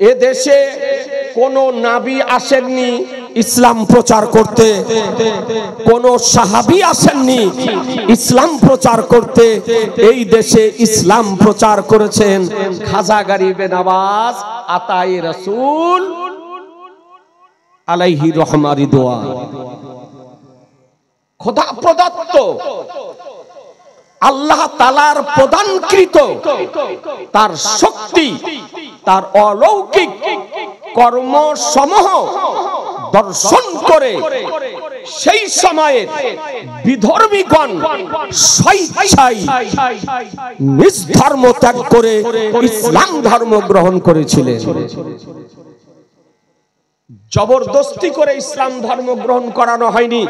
এ দেশে কোন নবী আসেননি ইসলাম প্রচার করতে, কোন সাহাবী আসেননি ইসলাম প্রচার করতে। এই দেশে ইসলাম প্রচার করেছেন খাজা গরিবে নওয়াজ আতায়ে রাসূল আলাইহি রহমা রিদওয়ান। খোদা প্রদত্ত, আল্লাহ তাআলার প্রদানকৃত তার শক্তি, তার অলৌকিক কর্মসমূহ দর্শন করে সেই সময়ে বিধর্মীগণ স্বেচ্ছায় নিজ ধর্ম ত্যাগ করে ইসলাম ধর্ম গ্রহণ করেছিলেন। জবরদস্তি করে ইসলাম ধর্ম গ্রহণ করানো হয়নি,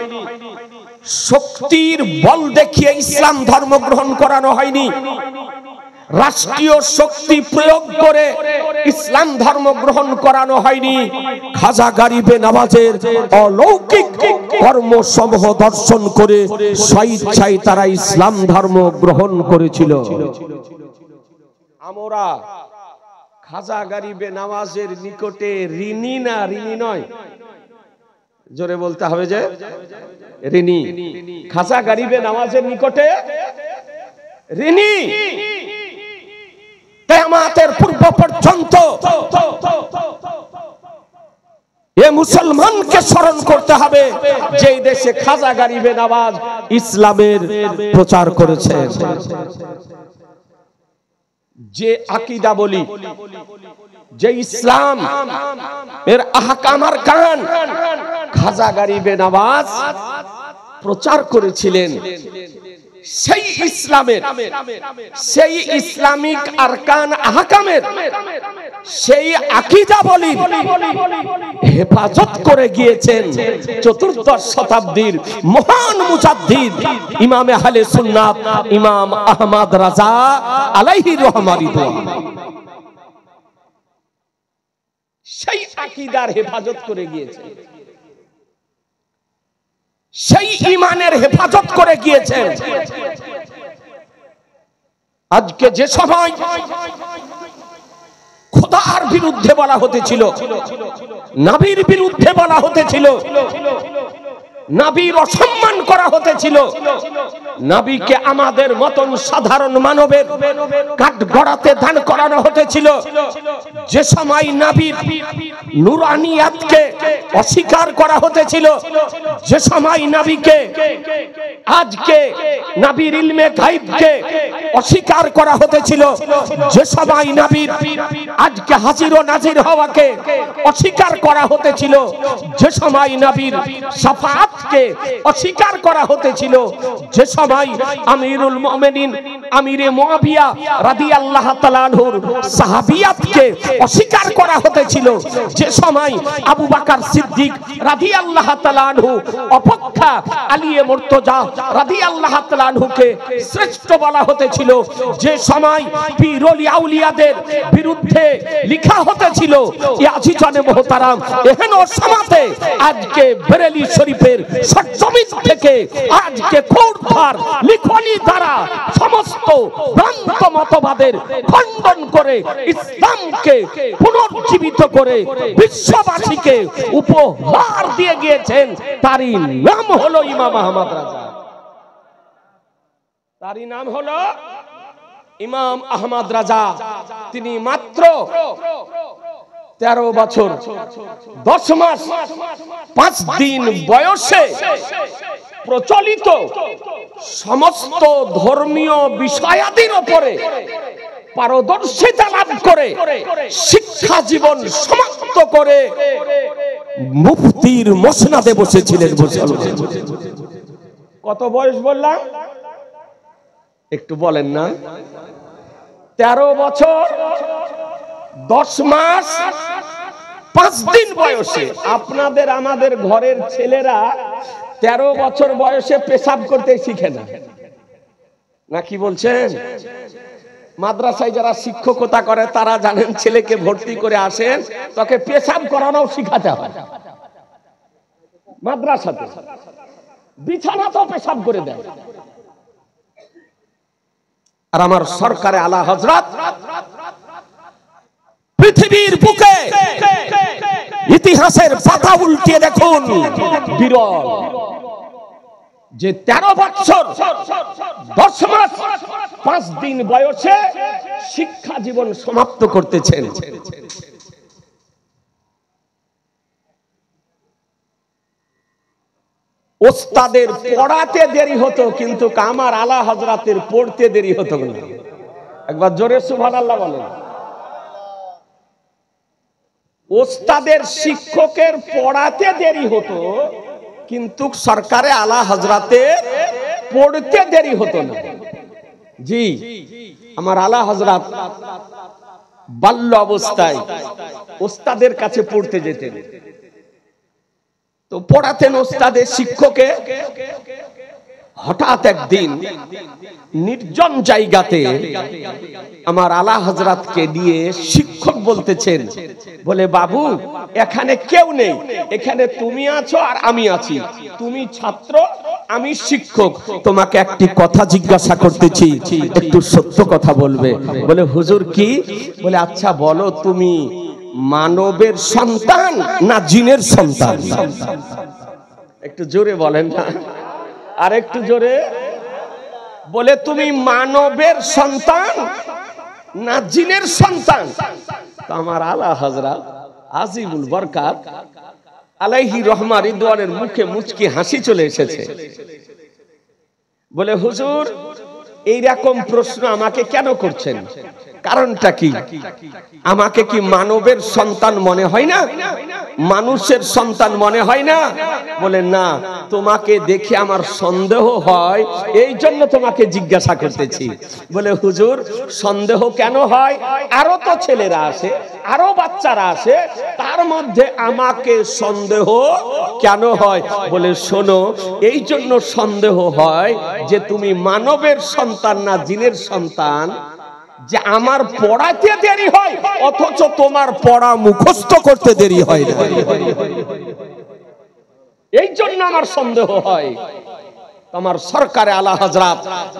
শক্তির বল দেখিয়ে ইসলাম ধর্ম গ্রহণ করানো হয়নি, রাষ্ট্রীয় শক্তি প্রয়োগ করে ইসলাম ধর্ম গ্রহণ করানো হয়নি। খাজা গরিবে নওয়াজের অলৌকিক কর্মসমূহ দর্শন করে স্বেচ্ছায় তারা ইসলাম ধর্ম গ্রহণ করেছিল। আমরা খাজা গরিবে নওয়াজের নিকটে ঋণী না, ঋণী নয়, জোরে বলতে হবে যে ঋণী। খাজা গরিবে নওয়াজের নিকটে ঋণী। কিয়ামতের পূর্ব পর্যন্ত এ মুসলমানকে স্মরণ করতে হবে যে দেশে খাজা গরিবে নওয়াজ ইসলামের প্রচার করেছেন। যে আকীদা বলি, যে ইসলাম এর আহকাম আর কান খাজা গরিবে নওয়াজ প্রচার করেছিলেন, সেই ইসলামের, সেই ইসলামিক আরকান আহকামের, সেই আকীদা বলি হেফাজত করে গিয়েছেন চতুর্দশ শতাব্দীর মহান মুজাদ্দিদ ইমামে আহলে সুন্নাত ইমাম আহমদ রাজা আলাইহি রহমা রিদওয়ান। সেই আকীদার হেফাজত করে গিয়েছেন, সেই ঈমানের হেফাজত করে গিয়েছেন। আজকে যে সময় খোদার বিরুদ্ধে বলা হতেছিল, নবীর বিরুদ্ধে বলা হতেছিল, নবীর অসম্মান করা হতেছিল, নবীকে আমাদের মতন সাধারণ মানবের কাঠগড়াতে দান করানো হতেছিল, যে সময় নবীর নুরানিয়াতকে অস্বীকার করা হতেছিল, যে সময় নবীকে, আজকে নবীর ইলমে গায়বকে অস্বীকার করা হতেছিল, যে সময় নবীর আজকে হাজির ও নাজির হওয়াকে অস্বীকার করা হতেছিল, যে সময় নবীর শাফাআতকে অস্বীকার করা হতেছিল, যে সময় আমিরুল মুমিনিন আমিরে মুআবিয়া রাদিয়াল্লাহু তাআলা আনহুর সাহাবিয়াতকে অস্বীকার করা হতেছিল, যে সময় আবু বকর সিদ্দিক রাদিয়াল্লাহু তাআলা আনহু অপেক্ষা আলী মুর্তজা রাদিয়াল্লাহু তাআলা আনহুকে শ্রেষ্ঠ বলা হতেছিল, যে সময় পীর ওলি আউলিয়াদের বিরুদ্ধে লেখা হতেছিল, ইয়াজিজানে মুহতারাম এহেন সমাতে আজকে বেরেলি শরীফের সরজমিন থেকে আজকে খোরধার লিখনি দ্বারা সমস্ত ভ্রান্ত মতবাদের খণ্ডন করে ইসলামকে পুনর্জীবিত করে বিশ্ববাসীকে উপহার দিয়ে গিয়েছেন। তারই নাম হলো ইমাম আহমদ রাজা, তারই নাম হলো ইমাম আহমদ রাজা। তিনি মাত্র 13 বছর 10 মাস 5 দিন বয়সে প্রচলিত সমস্ত ধর্মীয় বিষয়াদির উপরে পারদর্শিতা লাভ করে শিক্ষা জীবন সমাপ্ত করে মুফতির মসনদে বসেছিলেন। কত বয়স বললাম একটু বলেন না? 13 বছর 10 মাস 5 দিন বয়সে। আপনাদের আমাদের ঘরের ছেলেরা 13 বছর বয়সে পেশাব করতে শিখে না, নাকি বলছেন? মাদ্রাসায় যারা শিক্ষকতা করে তারা জানেন, ছেলেকে ভর্তি করে আসেন তাকে পেশাব করানো শিখাতে হয় মাদ্রাসাতে, বিছানাতেও পেশাব করে দেয়। আর আমার সরকারে আলা হযরত পৃথিবী পৃথিবীর বুকে ইতিহাসের পাতা উল্টিয়ে দেখুন, বিরল যে 13 বছর 10 মাস 5 দিন বয়সে শিক্ষা জীবন সমাপ্ত করতেছেন। ওস্তাদের পড়াতে দেরি হতো, কিন্তু আমার আলা হযরতের পড়তে দেরি হতো না। একবার জোরে সুবহানাল্লাহ বলেন। ওস্তাদের শিক্ষকের পড়াতে দেরি হতো, কিন্তু সরকারে আলা হযরতে পড়তে দেরি হতো না। জি, আমার আলা হযরত বাল্য অবস্থায় ওস্তাদের কাছে পড়তে যেতেন, তো পড়াতেন ওস্তাদের শিক্ষকে। হঠাৎ একদিন নির্জন জায়গাতে আমার আলা হযরতকে দিয়ে শিক্ষক বলতেছেন, বলে বাবু এখানে কেউ নেই, এখানে তুমি আছো আর আমি আছি, তুমি ছাত্র আমি শিক্ষক, তোমাকে একটি কথা জিজ্ঞাসা করতেছি, একটু সত্য কথা বলবে। বলে হুজুর কি? বলে আচ্ছা বলো, তুমি মানবের সন্তান না জিনের সন্তান? একটু জোরে বলেন না, আর একটু জোরে। বলে তুমি মানবের সন্তান না জিনের সন্তান? তো আমার আলা হযরত আজিমুল বরকাত আলাইহি রহমা রিদওয়ানের মুখে মুচকি হাসি চলে এসেছে। বলে হুজুর এইরকম প্রশ্ন আমাকে কেন করছেন? কারণটা কি? আমাকে কি মানবের সন্তান মনে হয় না? মানুষের সন্তান মনে হয় না? বলে না, তোমাকে দেখে আমার সন্দেহ হয়, এই জন্য তোমাকে জিজ্ঞাসা করতেছি। বলে হুজুর সন্দেহ কেন হয়? আরো তো ছেলেরা আসে, আরো বাচ্চারা আসে, তার মধ্যে আমাকে সন্দেহ কেন হয়? বলে শোনো, এই জন্য সন্দেহ হয় যে তুমি মানবের সন্তান না জিনের সন্তান, যে আমার পড়াতে দেরি হয় অথচ তোমার পড়া মুখস্থ করতে দেরি হয় না, এই জন্য আমার সন্দেহ হয়। আমার সরকারে আলা হযরত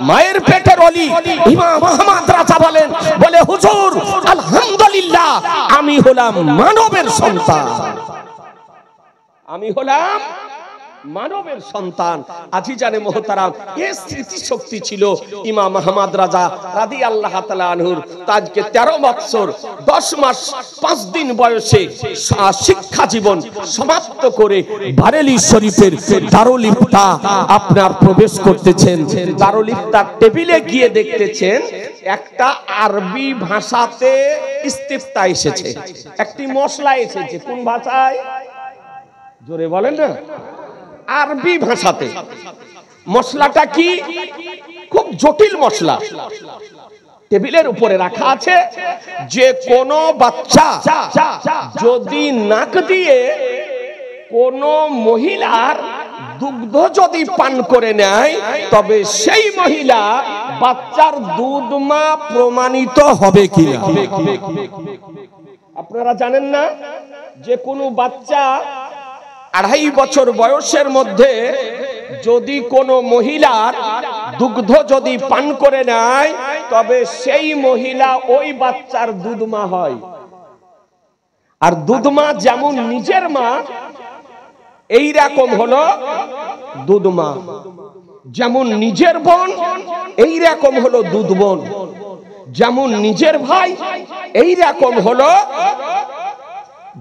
মায়ের পেটের ওলি ইমাম আহমদ রাজা বলেন, বলে হুজুর আলহামদুলিল্লাহ আমি হলাম মানবের সন্তান, আমি হলাম মানবের সন্তান। আজিজানে মোহতারাম, এই স্মৃতি শক্তি ছিল ইমাম আহমদ রাজা রাদিয়াল্লাহু তাআলা আনহুর। আজকে 13 বছর 10 মাস 5 দিন বয়সে শিক্ষা জীবন সমাপ্ত করে বারেলী শরীফের দারুল ইফতা আপনার প্রবেশ করতেছেন। দারুল ইফতার টেবিলে গিয়ে দেখতেছেন একটা আরবি ভাষাতে ইস্তিফতা এসেছে, একটি মশলা এসেছে। কোন ভাষায়? জোরে বলেন না। আরবি ভাষাতে। মশলাটা কি? খুব জটিল মশলা। টেবিলের উপরে রাখা আছে, যে কোনো বাচ্চা যদি নাক দিয়ে কোন মহিলার দুগ্ধ যদি পান করে নেয়, তবে সেই মহিলা বাচ্চার দুধ মা প্রমাণিত হবে কিনা। আপনারা জানেন না যে কোনো বাচ্চা 2.5 বছর বয়সের মধ্যে যদি কোনো মহিলার দুগ্ধ যদি পান করে নেয়, তবে সেই মহিলা ওই বাচ্চার দুধমা হয়। আর দুধমা যেমন নিজের মা, এই রকম হলো দুধমা। যেমন নিজের বোন, এই রকম হলো দুধ বোন। যেমন নিজের ভাই, এই রকম হলো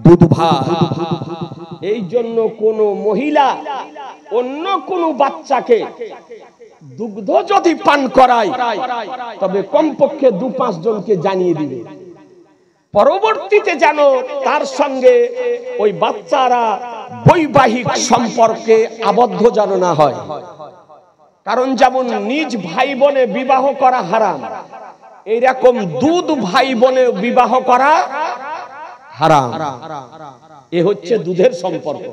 দুধ ভাই। এই জন্য কোন মহিলা অন্য কোন বাচ্চাকে দুগ্ধ যদি পান করায়, তবে কমপক্ষে 2-5 জনকে জানিয়ে দিবে, পরবর্তীতে যেন তার সঙ্গে ওই বাচ্চারা বৈবাহিক সম্পর্কে আবদ্ধ যেন না হয়। কারণ যেমন নিজ ভাই বোনে বিবাহ করা হারাম, এইরকম দুধ ভাই বোনে বিবাহ করা হারাম। এ হচ্ছে দুধের সম্পর্ক।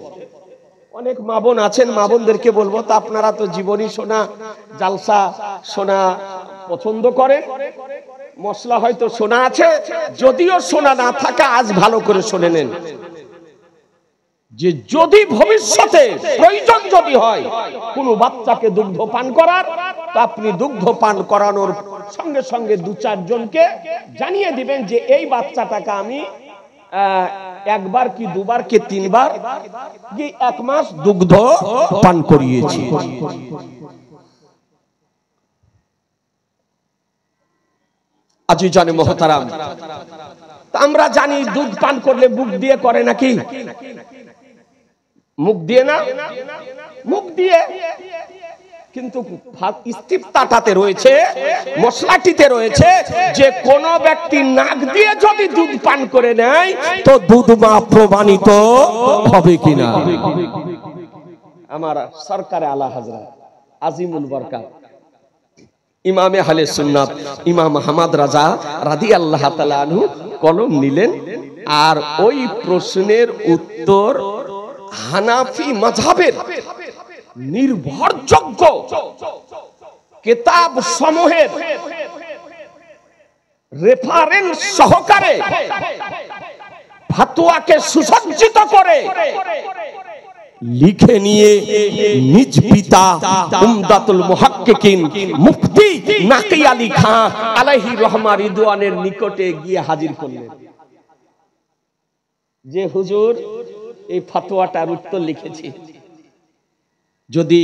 অনেক মা বোন আছেন, মা বোনদেরকে বলবো, তো আপনারা তো জীবনী শোনা, জালসা শোনা পছন্দ করেন, মশলা হয়তো শোনা আছে, যদিও শোনা না থাকে আজ ভালো করে শুনে নেন, যে যদি ভবিষ্যতে প্রয়োজন যদি হয় কোনো বাচ্চাকে দুগ্ধ পান করার, তা আপনি দুগ্ধ পান করানোর সঙ্গে সঙ্গে 2-4 জনকে জানিয়ে দিবেন যে এই বাচ্চাটাকে আমি একবার কি দুবার কি তিনবার কি 1 মাস দুগ্ধ পান করিয়েছি। আজিজানে মুহতারাম, আমরা জানি দুধ পান করলে মুখ দিয়ে করে নাকি? মুখ দিয়ে না, মুখ দিয়ে। কিন্তু ইস্তিফতাটাতে রয়েছে, মশলাটিতে রয়েছে যে কোন ব্যক্তি নাক দিয়ে যদি দুধ পান করে নেয় তো দুধ মা প্রমাণিত হবে কিনা। আমার সরকারে আলা হযরত আজিমুল বরকাত ইমামে আহলে সুন্নাত ইমাম আহমদ রাজা রাদিয়াল্লাহু তাআলা আনহু কলম নিলেন, আর ওই প্রশ্নের উত্তর হানাফি মাযহাবের নির্ভরযোগ্য কিতাব সমূহের রেফারেন্স সহকারে ফতোয়াকে সুসজ্জিত করে লিখে নিয়ে নিজ পিতা উমদাতুল মুহাক্কিকিন মুফতি নাকি আলী খান আলাইহি রহমা রিদওয়ানের নিকটে গিয়ে হাজির করলেন যে হুজুর এই ফতোয়াটার উত্তর লিখেছি, যদি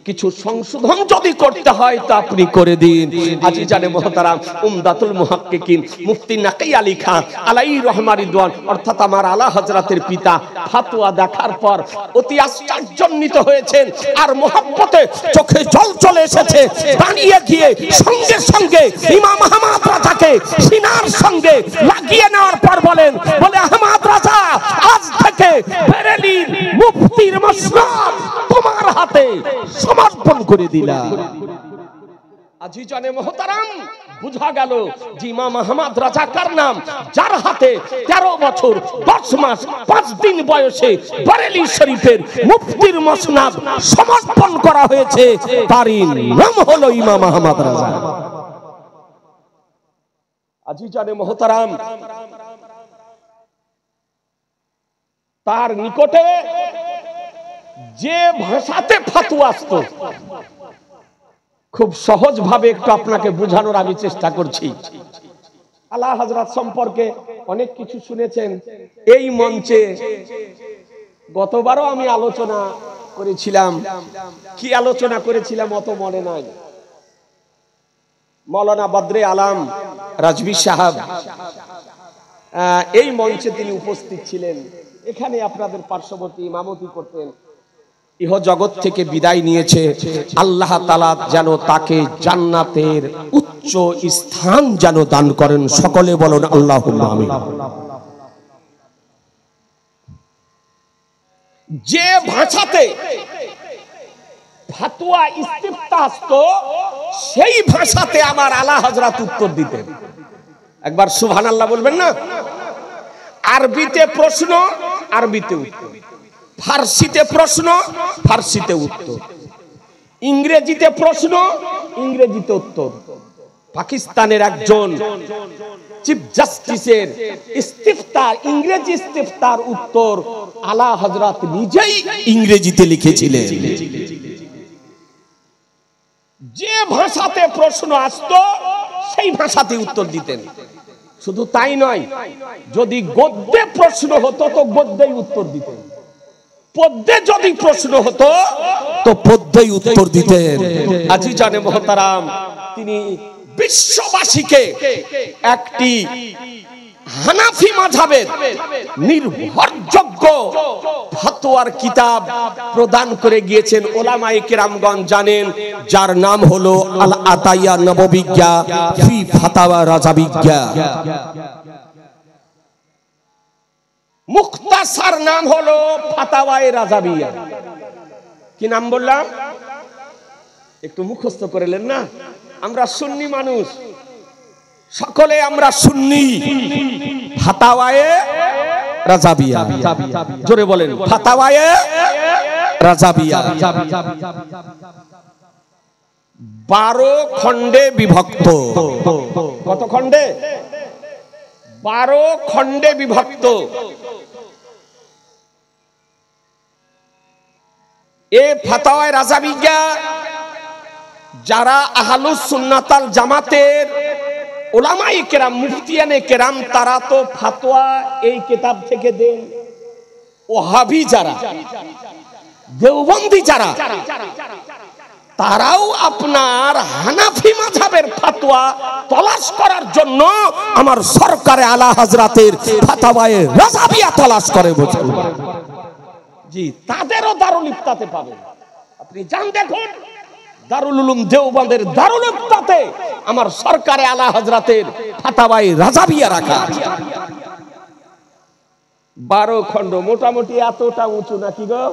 কিছু সংশোধন যদি করতে হয় তো আপনি করে দিন। আজিজানে মুহতারাম উমদাতুল মুহাক্কিকিন মুফতি নাকি আলী খান আলাইহি রহমা রিদওয়ান অর্থাৎ আমার আলা হযরতের পিতা ফতোয়া দেখার পর অতি আশ্চর্যান্বিত হয়েছেন, আর মহব্বতে চোখে জল চলে এসেছে। দাঁড়িয়ে গিয়ে সঙ্গে সঙ্গে ইমাম আহমদ রাজাকে সিনার সঙ্গে লাগিয়ে নেওয়ার পর বলেন, বলে আহমদ রাজা, আজ থেকে বেরেলির মুফতির মসনদ তোমার হাতে সমর্পণ করে দিলাম। আজিজানে মুহতারাম, বুঝা গেল যে ইমাম আহমদ রাজা কার নাম, যার হাতে 13 বছর 10 মাস 5 দিন বয়সে বেরেলি শরীফের মুফতির মসনদ সমর্পণ করা হয়েছে, তারই নাম হলো ইমাম আহমদ রাজা। আজিজানে মুহতারাম, তার নিকটে যে ভাষাতে ফতোয়া আসতো, খুব সহজ ভাবে একটু আপনাকে বোঝানোর আমি চেষ্টা করছি। আলা হযরত সম্পর্কে অনেক কিছু শুনেছেন এই মঞ্চে, গতবারও আমি আলোচনা করেছিলাম। কি আলোচনা করেছিলাম অত মনে নাই। মাওলানা বদরে আলম রাজভী সাহেব এই মঞ্চে তিনি উপস্থিত ছিলেন। এখানে আপনাদের পার্শ্ববর্তী ইমামতি করতেন। ইহ জগৎ থেকে বিদায় নিয়েছে, আল্লাহ তাআলা যেন তাকে জান্নাতের উচ্চ স্থান যেন দান করেন। সকলে বলুন আল্লাহুম্মা আমিন। যে ভাষাতে ফতোয়া ইস্তিফতা আসতো সেই ভাষাতে আমার আলা হযরত উত্তর দিতেন। একবার সুবহানাল্লাহ বলবেন না? আরবিতে প্রশ্ন, আরবিতে উত্তর, ফার্সিতে প্রশ্ন, ফার্সিতে উত্তর, ইংরেজিতে প্রশ্ন, ইংরেজিতে উত্তর। পাকিস্তানের একজন চিফ জাস্টিসের ইস্তিফতা, ইংরেজি ইস্তিফতার উত্তর আলা হযরত নিজেই ইংরেজিতে লিখেছিলেন। যে ভাষাতে প্রশ্ন আসতো সেই ভাষাতে উত্তর দিতেন। শুধু তাই নয়, যদি গদ্যে প্রশ্ন হতো তো গদ্যেই উত্তর দিতেন, পদ্যে যদি প্রশ্ন হতো তো পদ্যেই উত্তর দিতেন। আজিজানে মুহতারাম, তিনি বিশ্ববাসীকে একটি হানাফি মাযহাবের নির্ভরযোগ্য ফতোয়ার কিতাব প্রদান করে গিয়েছেন। উলামায়ে কেরামগণ জানেন, যার নাম হলো আল আতাইয়া নববিজ্ঞা ফি ফাতাওয়া রাজাবিজ্ঞা। মুখতাসার নাম হলো ফাতাওয়ায়ে রাজাবিয়া। কি নাম বললাম? একটু মুখস্থ করেলেন না? আমরা সুন্নি মানুষ, সকলে আমরা সুন্নি। ফাতাওয়ায়ে রাজাবিয়া, জোরে বলেন ফাতাওয়ায়ে রাজাবিয়া। 12 খণ্ডে বিভক্ত। কত খণ্ডে? 12 খণ্ডে বিভক্ত। এ ফাতাওয়ায়ে রাজাবিয়া যারা আহলুস সুন্নাত আল জামাতের ওলামায়ে কেরাম, মুফতিয়ানে কেরাম, তারা তো ফতোয়া এই কিতাব থেকে দেন। ওহাবি যারা, দেওবন্দি যারা, তারাও আপনার হানাফি মাযহাবের ফতোয়া তলাশ করার জন্য আমার সরকারে আলা হযরতের ফতোয়ায়ে রাজাবিয়া তলাশ করে বলছেন। জি, তাদেরও দারুল ইফতাতে পাবেন। আপনি জান দেখুন, দারুল উলুম দেওবন্দের দারুল ইফতাতে আমার সরকারে আলা হযরতের ফতোয়ায়ে রাজাবিয়া রাখা আছে। 12 খণ্ড, মোটামুটি এতটা উঁচু নাকি গো?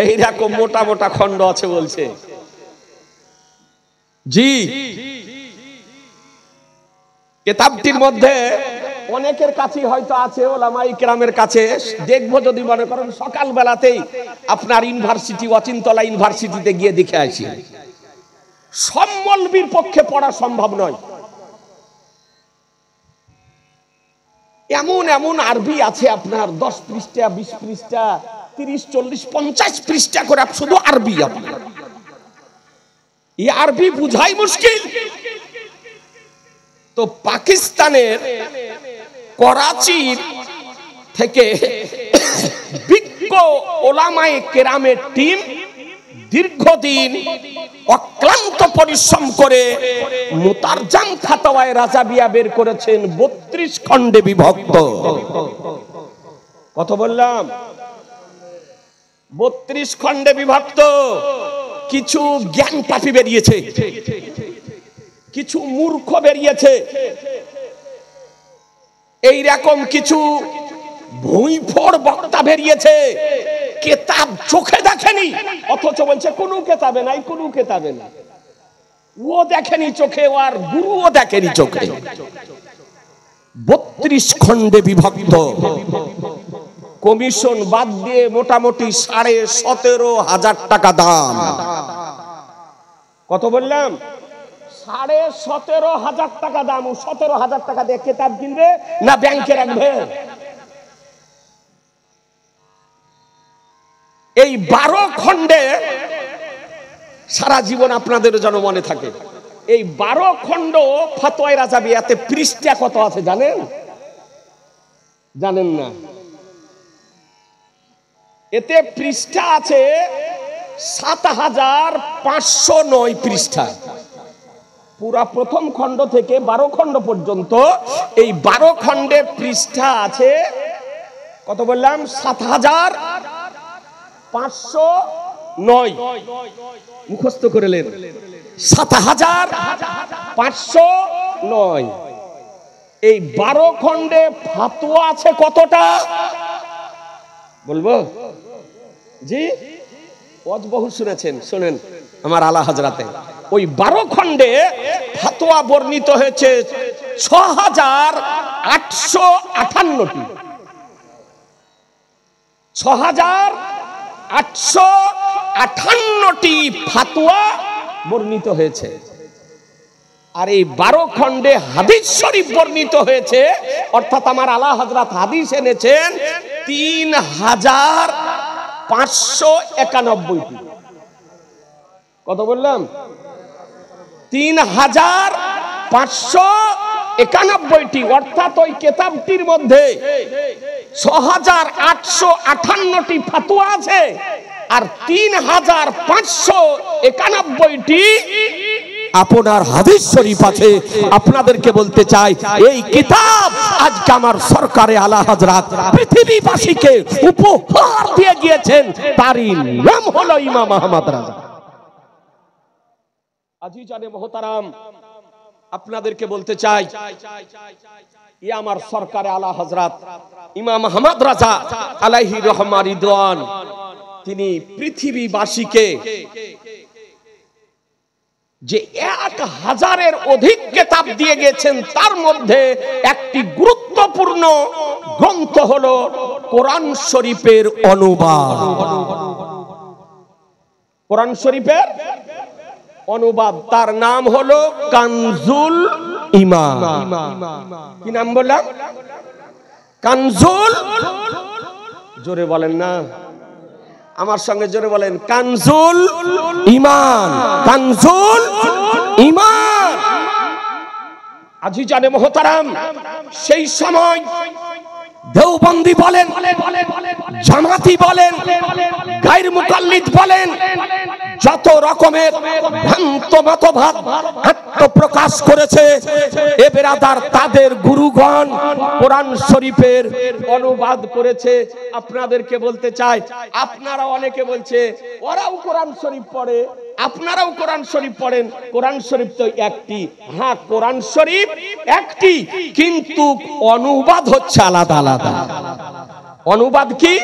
এইরকম মোটা মোটা খণ্ড আছে বলছে। জি, কিতাবটির মধ্যে অনেকের কাছে হয়তো আছে, ওলামায়ে কেরামের কাছে। দেখবো যদি মনে করেন সকাল বেলাতেই আপনার ইউনিভার্সিটি, অচিন্তলা ইউনিভার্সিটিতে গিয়ে দেখে আসি। সব মৌলবীর পক্ষে পড়া সম্ভব নয়। এমন এমন আরবি আছে আপনার 10 পৃষ্ঠা, 20 পৃষ্ঠা, 30, 40, 50 পৃষ্ঠা করে শুধু আরবি। আপনার এই আরবি বুঝাই মুশকিল। তো পাকিস্তানের করাচির থেকে বিজ্ঞ ওলামায়ে কেরামের টিম দীর্ঘদিন অক্লান্ত পরিশ্রম করে মুতারজাম ফতোয়ায়ে রাজাবিয়া বের করেছেন, 32 খণ্ডে বিভক্ত। কত বললাম? 32 খণ্ডে বিভক্ত। কিছু জ্ঞান পাপী বেরিয়েছে, কিছু মূর্খ বেরিয়েছে, এই রকম কিছু ভুঁইফোড় বক্তা বেরিয়েছে। কিতাব চোখে দেখেনি, অথচ বলছে কোনো কিতাবে নাই, কোনো কিতাবে নাই। ও দেখেনি চোখে, আর গুরুও দেখেনি চোখে। 32 খণ্ডে বিভক্ত। কমিশন বাদ দিয়ে মোটামুটি 17,500 টাকা দাম। কত বললাম? 17,500 টাকা দাম। 17,000 টাকা দিয়ে কিতাব কিনবে না ব্যাংকে রাখবে? এই 12 খণ্ডে সারা জীবন আপনাদের যেন মনে থাকে। এই 12 খণ্ড ফতোয়ায়ে রাজাবিয়াতে পৃষ্ঠা কত আছে জানেন? জানেন না? এতে পৃষ্ঠা আছে 7,509 পৃষ্ঠা। পুরা প্রথম খণ্ড থেকে 12 খণ্ড পর্যন্ত এই 12 খণ্ডে পৃষ্ঠা আছে কত বললাম? 7,509। মুখস্থ করে নেন, 7,509। এই 12 খণ্ডে ফতোয়া আছে কতটা বলবো? জি, ওয়াজ বহু শুনেছেন, শুনেন আমার আলা হযরতে। ওই 12 খণ্ডে ফতোয়া বর্ণিত হয়েছে 6,858টি। 6,858টি ফতোয়া বর্ণিত হয়েছে। আর এই 12 খণ্ডে হাদিস শরীফ বর্ণিত হয়েছে, অর্থাৎ আমার আলা হযরত হাদিস এনেছেন 3,591টি। কত বললাম? 3,591টি। অর্থাৎ ওই কিতাবটির মধ্যে 6,858টি ফতোয়া আছে, আর 3,591টি আপনার হাদিস শরীফ আছে। আপনাদেরকে বলতে চাই, এই কিতাব আজকে আমার সরকারে আলা হযরত পৃথিবীবাসীকে উপহার দিয়ে গিয়েছেন, তারই নাম হলো ইমাম আহমদ রাজা। আজিজানে মোহতারাম, আপনাদেরকে বলতে চাই, ই আমার সরকারে আলা হযরত ইমাম আহমদ রাজা আলাইহি রহমা রিদওয়ান, তিনি পৃথিবীবাসীকে যে 1,000-এর অধিক কিতাব দিয়ে গেছেন, তার মধ্যে একটি গুরুত্বপূর্ণ গ্রন্থ হলো কোরআন শরীফের অনুবাদ। কোরআন শরীফের অনুবাদ, তার নাম হলো কানজুল ইমান। কি নাম বললাম? কানজুল। জোরে বলেন না, আমার সঙ্গে জোরে বলেন, কানজুল ইমান। কানজুল ইমান। আজিজানে মোহতারাম, সেই সময় দেওবন্দি বলেন, জামাতি বলেন, গায়র মুকাল্লিদ বলেন, যত রকমের ভ্রান্ত মতবাদ আত্মপ্রকাশ করেছে, এ বেরাদার তাদের গুরুগণ কোরআন শরীফের অনুবাদ করেছে। আপনাদেরকে বলতে চাই, আপনারা অনেকে বলছে ওরাও কোরআন শরীফ পড়ে, আপনারাও কোরআন শরীফ পড়েন। কোরআন শরীফ তো একটি, হ্যাঁ কোরআন শরীফ একটি, কিন্তু অনুবাদ হচ্ছে আলাদা আলাদা। অনুবাদ কি?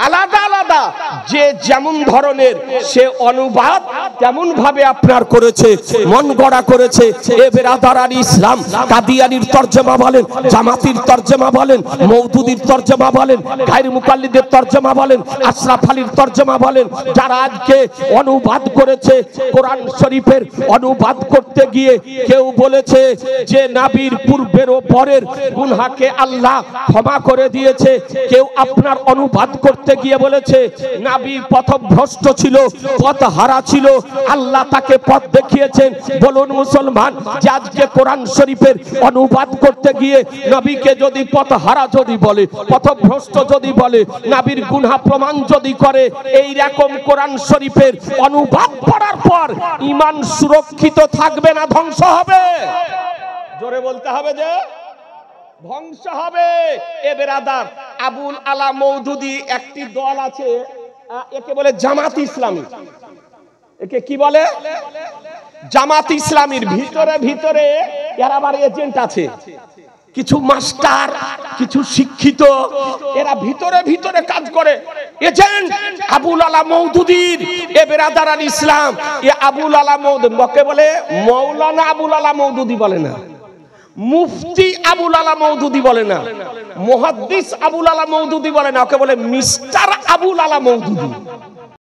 আলাদা আলাদা। যে যেমন ধরনের সে অনুবাদ তেমন ভাবে আপনার করেছে, মন গড়া করেছে। এ বেরাদার ইসলাম কাদিয়ানির তরজমা বলেন, জামাতির তরজমা বলেন, মওদুদির তরজমা বলেন, গায়র মুকাল্লিদের তরজমা বলেন, আশরাফ আলীর তরজমা বলেন, যারা আজকে অনুবাদ করেছে কোরআন শরীফের অনুবাদ করতে গিয়ে কেউ বলেছে যে নবীর পূর্বের ও পরের গুনাহকে আল্লাহ ক্ষমা করে দিয়েছে। কেউ আপনার অনুবাদ করতে গিয়ে বলেছে নবী পথভ্রষ্ট ছিল, পথ হারা ছিল, আল্লাহ তাকে পথ দেখিয়েছেন। বলুন মুসলমান, যে আজকে কোরআন শরীফের অনুবাদ করতে গিয়ে নবীকে যদি পথ হারা যদি বলে, পথভ্রষ্ট যদি বলে, নবীর গুনাহ প্রমাণ যদি করে, এই রকম কোরআন শরীফের অনুবাদ পড়ার পর ঈমান সুরক্ষিত থাকবে না ধ্বংস হবে? জোরে বলতে হবে যে ধ্বংস হবে। এ বেরাদার, আবুল আলা মওদুদি একটি দল আছে, একে বলে জামাত ইসলামী। একে কি বলে? জামাত ইসলামীর ভিতরে ভিতরে এর আবার এজেন্ট আছে, কিছু মাস্টার, কিছু শিক্ষিত, এরা ভিতরে ভিতরে কাজ করে। এজেন্ট আবুল আলা মওদুদির। এ বেরাদার আল ইসলাম, এ আবুল আলা মওদুদি বকে বলে মাওলানা আবুল আলা মওদুদি বলে না, মুফতি আবুল আলা মওদুদি বলে না, মুহাদ্দিস আবুল আলা মওদুদি বলে না, ওকে বলে মিস্টার আবুল আলা মওদুদি।